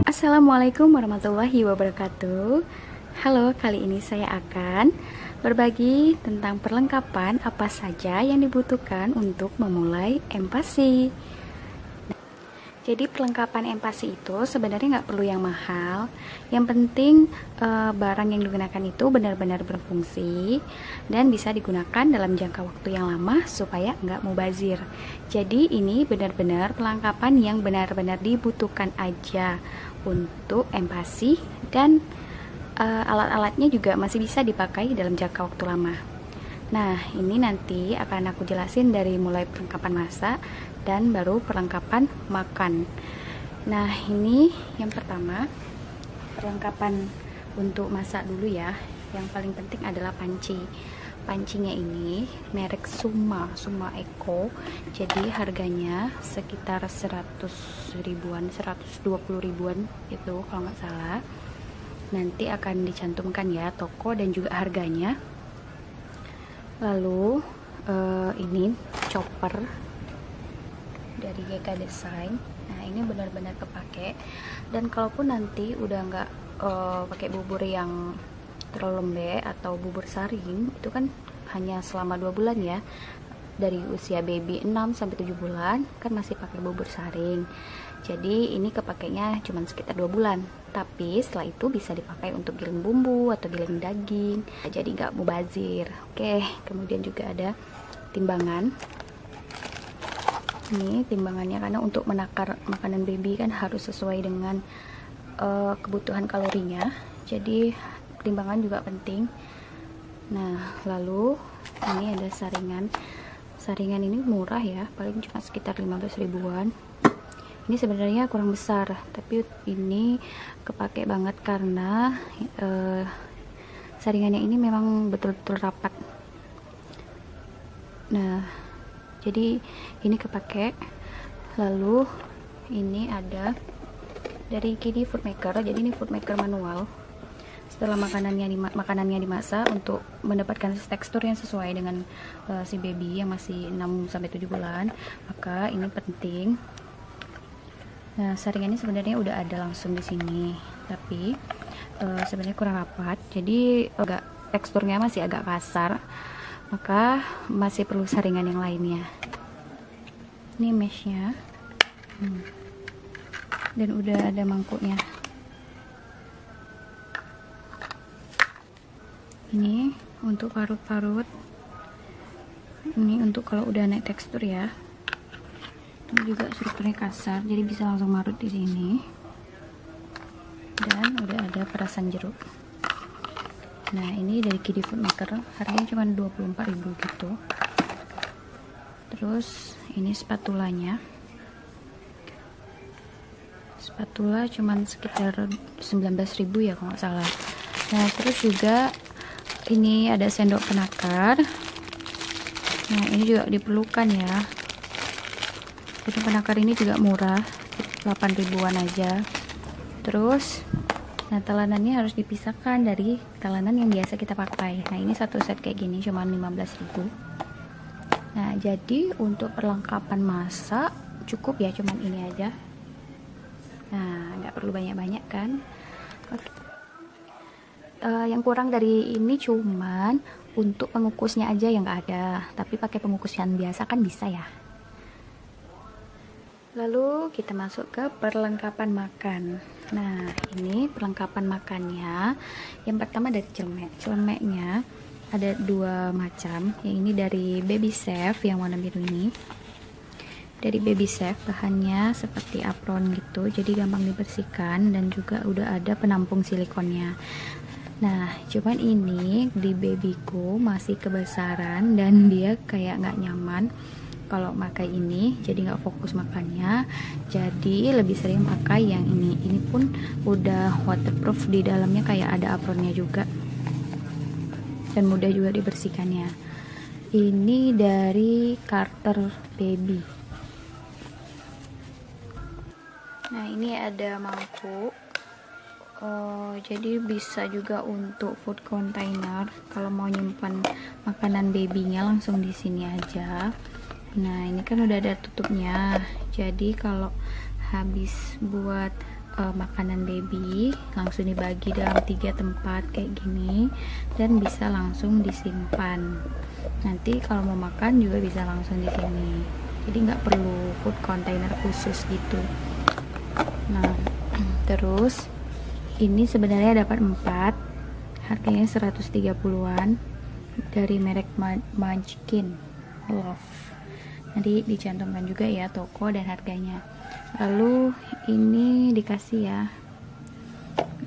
Assalamualaikum warahmatullahi wabarakatuh. Halo, kali ini saya akan berbagi tentang perlengkapan apa saja yang dibutuhkan untuk memulai empasi. Jadi perlengkapan empasi itu sebenarnya nggak perlu yang mahal. Yang penting barang yang digunakan itu benar-benar berfungsi dan bisa digunakan dalam jangka waktu yang lama supaya nggak mubazir. Jadi ini benar-benar perlengkapan yang benar-benar dibutuhkan aja untuk empasi, dan alat-alatnya juga masih bisa dipakai dalam jangka waktu lama. Nah, ini nanti akan aku jelasin dari mulai perlengkapan masak dan baru perlengkapan makan. Nah, ini yang pertama, perlengkapan untuk masak dulu ya. Yang paling penting adalah panci. Pancinya ini merek Suma Eco. Jadi harganya sekitar 100 ribuan, 120 ribuan itu kalau nggak salah. Nanti akan dicantumkan ya toko dan juga harganya. Lalu ini chopper dari GK Design. Nah, ini benar-benar kepake. Dan kalaupun nanti udah nggak pakai bubur yang terlalu lembek atau bubur saring, itu kan hanya selama 2 bulan ya. Dari usia baby 6 sampai 7 bulan kan masih pakai bubur saring. Jadi ini kepakainya cuma sekitar 2 bulan. Tapi setelah itu bisa dipakai untuk giling bumbu atau giling daging. Jadi nggak mubazir. Oke, kemudian juga ada timbangan. Ini timbangannya karena untuk menakar makanan baby kan harus sesuai dengan kebutuhan kalorinya. Jadi timbangan juga penting. Nah, lalu ini ada saringan. Saringan ini murah ya, paling cuma sekitar 15 ribuan. Ini sebenarnya kurang besar, tapi ini kepake banget karena saringannya ini memang betul-betul rapat. Nah, jadi ini kepake. Lalu ini ada dari Kiddy Food Maker. Jadi ini food maker manual. Setelah makanannya dimasak untuk mendapatkan tekstur yang sesuai dengan si baby yang masih 6 sampai 7 bulan, maka ini penting. Nah, saringan ini sebenarnya udah ada langsung di sini, tapi sebenarnya kurang rapat. Jadi teksturnya masih agak kasar, maka masih perlu saringan yang lainnya. Ini meshnya, dan udah ada mangkuknya. Ini untuk parut-parut. Ini untuk kalau udah naik tekstur ya. Ini juga strukturnya kasar, jadi bisa langsung marut di sini. Dan udah ada perasan jeruk. Nah, ini dari Kiddy Food Maker, harganya cuma 24.000 gitu. Terus ini spatulanya. Spatula cuma sekitar 19.000 ya kalau nggak salah. Nah, terus juga ini ada sendok penakar. Nah, ini juga diperlukan ya. Jadi penakar ini juga murah, 8 ribuan aja. Terus, nah telanannya harus dipisahkan dari telanan yang biasa kita pakai. Nah, ini satu set kayak gini cuma 15.000. Nah, jadi untuk perlengkapan masak cukup ya, cuman ini aja. Nah, nggak perlu banyak-banyak kan. Oke. Yang kurang dari ini cuman untuk pengukusnya aja yang nggak ada, tapi pakai pengukus yang biasa kan bisa ya. Lalu kita masuk ke perlengkapan makan. Nah, ini perlengkapan makannya. Yang pertama dari celemek. Celemeknya ada 2 macam. Yang ini dari Baby Chef yang warna biru ini. Dari Baby Chef bahannya seperti apron gitu, jadi gampang dibersihkan dan juga udah ada penampung silikonnya. Nah, cuman ini di babyku masih kebesaran dan dia kayak nggak nyaman kalau pakai ini, jadi nggak fokus makannya. Jadi lebih sering pakai yang ini. Ini pun udah waterproof, di dalamnya kayak ada apronnya juga dan mudah juga dibersihkannya. Ini dari Carter Baby. Nah, ini ada mangkuk. Jadi bisa juga untuk food container. Kalau mau nyimpan makanan babynya langsung di sini aja. Nah, ini kan udah ada tutupnya. Jadi kalau habis buat makanan baby, langsung dibagi dalam 3 tempat kayak gini, dan bisa langsung disimpan. Nanti kalau mau makan juga bisa langsung di sini, jadi nggak perlu food container khusus gitu. Nah, terus ini sebenarnya dapat 4, harganya 130-an dari merek Munchkin Love. Nanti dicantumkan juga ya toko dan harganya. Lalu ini dikasih ya.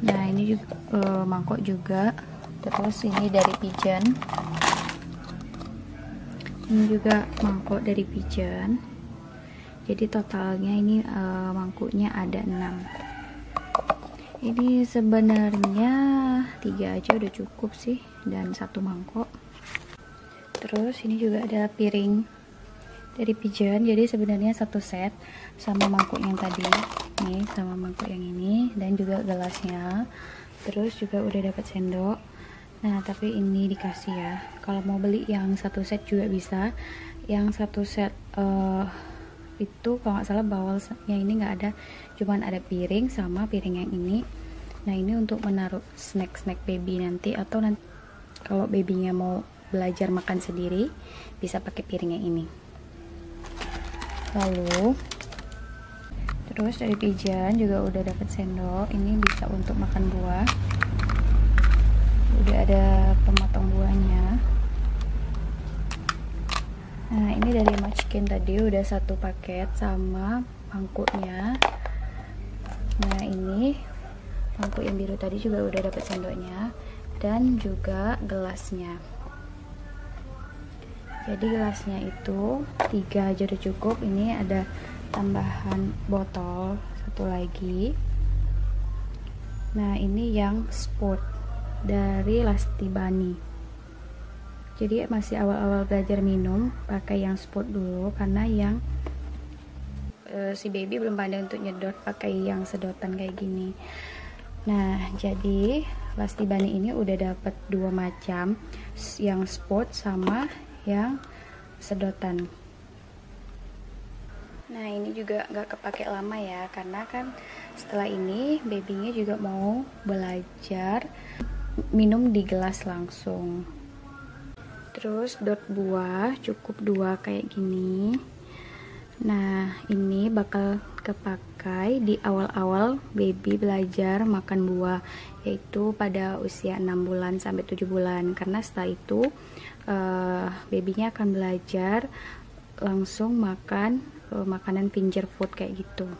Nah, ini juga mangkok juga. Terus ini dari Pigeon. Ini juga mangkok dari Pigeon. Jadi totalnya ini mangkuknya ada 6. Ini sebenarnya 3 aja udah cukup sih, dan 1 mangkok. Terus ini juga ada piring dari Pigeon, jadi sebenarnya 1 set sama mangkuk yang tadi nih, sama mangkuk yang ini, dan juga gelasnya. Terus juga udah dapat sendok. Nah, tapi ini dikasih ya. Kalau mau beli yang 1 set juga bisa. Yang 1 set itu kalau nggak salah bawalnya ini nggak ada, cuman ada piring sama piring yang ini. Nah, ini untuk menaruh snack baby nanti, atau nanti kalau babynya mau belajar makan sendiri bisa pakai piring yang ini. Lalu terus dari Pigeon juga udah dapat sendok, ini bisa untuk makan buah, udah ada pemotong buahnya. Nah, ini dari Munchkin tadi udah 1 paket sama mangkuknya. Nah, ini mangkuk yang biru tadi juga udah dapat sendoknya dan juga gelasnya. Jadi gelasnya itu 3 aja udah cukup. Ini ada tambahan botol 1 lagi. Nah, ini yang sport dari Lasti Bunny. Jadi masih awal-awal belajar minum, pakai yang sport dulu, karena yang si baby belum pandai untuk nyedot, pakai yang sedotan kayak gini. Nah, jadi Lasti Bunny ini udah dapat 2 macam, yang sport sama yang sedotan. Nah, ini juga nggak kepake lama ya, karena kan setelah ini babynya juga mau belajar minum di gelas langsung. Terus dot buah cukup 2 kayak gini. Nah, ini bakal kepakai di awal-awal baby belajar makan buah, yaitu pada usia 6 bulan sampai 7 bulan, karena setelah itu babynya akan belajar langsung makan makanan finger food kayak gitu.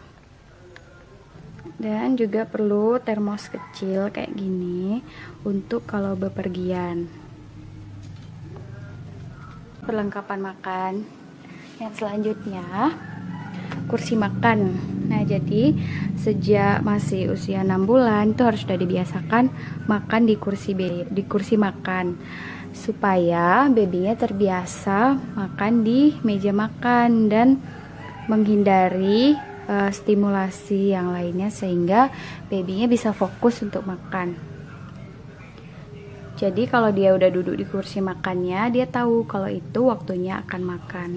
Dan juga perlu termos kecil kayak gini untuk kalau bepergian. Perlengkapan makan yang selanjutnya, kursi makan. Nah, jadi sejak masih usia 6 bulan itu harus sudah dibiasakan makan di kursi makan, supaya babynya terbiasa makan di meja makan dan menghindari stimulasi yang lainnya, sehingga babynya bisa fokus untuk makan. Jadi kalau dia udah duduk di kursi makannya, dia tahu kalau itu waktunya akan makan.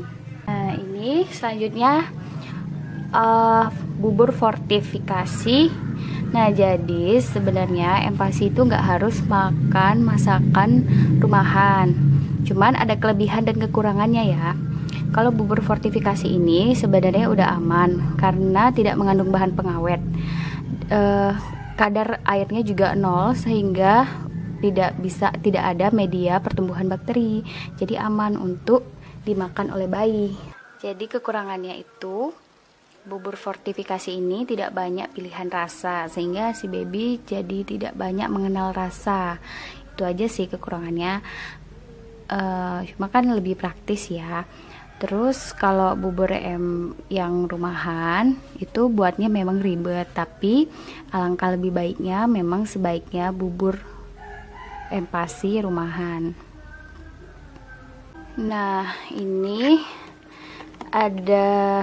Nah, ini selanjutnya bubur fortifikasi. Nah, jadi sebenarnya empasi itu nggak harus makan masakan rumahan, cuman ada kelebihan dan kekurangannya ya. Kalau bubur fortifikasi ini sebenarnya udah aman karena tidak mengandung bahan pengawet. Kadar airnya juga 0, sehingga tidak ada media pertumbuhan bakteri. Jadi aman untuk dimakan oleh bayi. Jadi kekurangannya itu, bubur fortifikasi ini tidak banyak pilihan rasa, sehingga si baby jadi tidak banyak mengenal rasa. Itu aja sih kekurangannya. Cuma kan lebih praktis ya. Terus kalau bubur yang rumahan itu buatnya memang ribet, tapi alangkah lebih baiknya memang sebaiknya bubur empasi rumahan. Nah, ini ada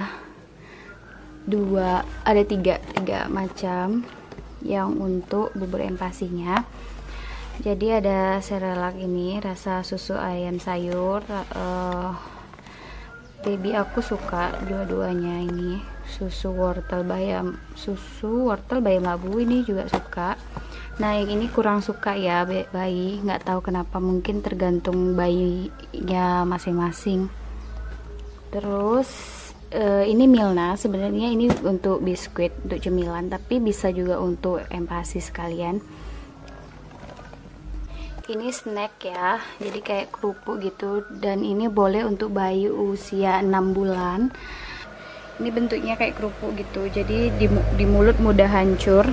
tiga macam yang untuk bubur empasinya. Jadi ada Cerelac ini rasa susu ayam sayur, baby aku suka dua-duanya ini. Susu wortel bayam labu ini juga suka. Nah yang ini kurang suka ya bayi, nggak tahu kenapa, mungkin tergantung bayinya masing-masing. Terus ini Milna, sebenarnya ini untuk biskuit, untuk cemilan, tapi bisa juga untuk empasi sekalian. Ini snack ya, jadi kayak kerupuk gitu, dan ini boleh untuk bayi usia 6 bulan. Ini bentuknya kayak kerupuk gitu, jadi di mulut mudah hancur,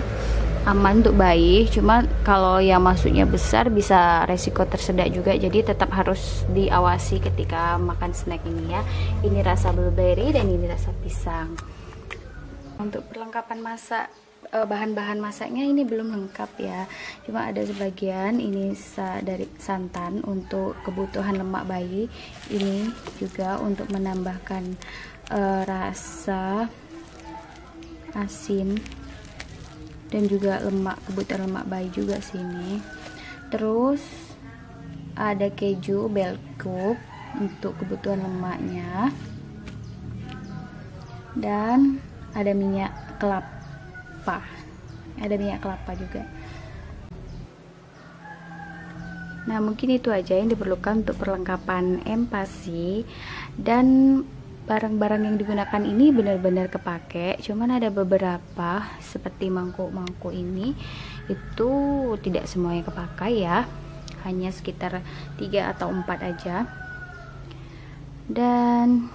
aman untuk bayi. Cuma kalau yang masuknya besar bisa resiko tersedak juga, jadi tetap harus diawasi ketika makan snack ini ya. Ini rasa blueberry dan ini rasa pisang. Untuk perlengkapan masak, bahan-bahan masaknya ini belum lengkap ya, cuma ada sebagian. Ini dari santan untuk kebutuhan lemak bayi, ini juga untuk menambahkan rasa asin dan juga lemak, kebutuhan lemak bayi juga sini. Terus ada keju bell cube untuk kebutuhan lemaknya, dan ada minyak kelapa, juga. Nah mungkin itu aja yang diperlukan untuk perlengkapan empasi. Dan barang-barang yang digunakan ini benar-benar kepake, cuman ada beberapa seperti mangkuk-mangkuk ini itu tidak semuanya kepakai ya, hanya sekitar 3 atau 4 aja. Dan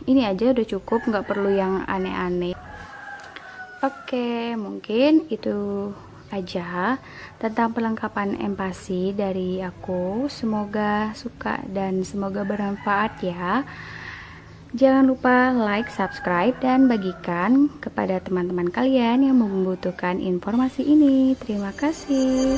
ini aja udah cukup, nggak perlu yang aneh-aneh. Oke, mungkin itu aja tentang perlengkapan empasi dari aku. Semoga suka dan semoga bermanfaat ya. Jangan lupa like, subscribe, dan bagikan kepada teman-teman kalian yang membutuhkan informasi ini. Terima kasih.